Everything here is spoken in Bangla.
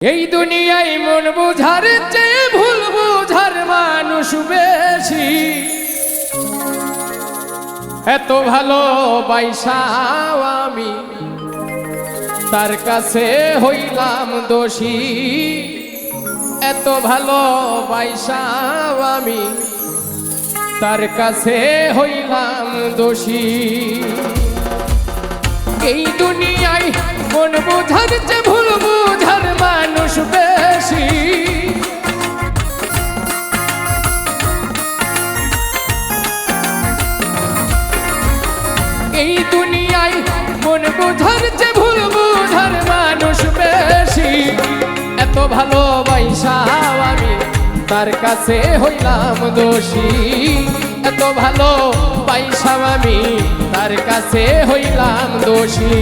এই দুনিয়ায় মন বুঝার চেয়ে ভুল বুঝার মানুষ বেশি। এত ভালোবাসাও আমি তার কাছে হইলাম দোষী। এত ভালোবাসাও আমি তার কাছে হইলাম দোষী। এই দুনিয়ায় মন বুঝার চেয়ে ভুল বুঝার মানুষ বেশি। এই দুনিয়ায় মন বুঝার চেয়ে ভুল বুঝার মানুষ বেশি। এত ভালোবাসাও আমি তার কাছে হইলাম দোষী। এত ভালোবাসাও আমি তার কাছে হইলাম দোষী।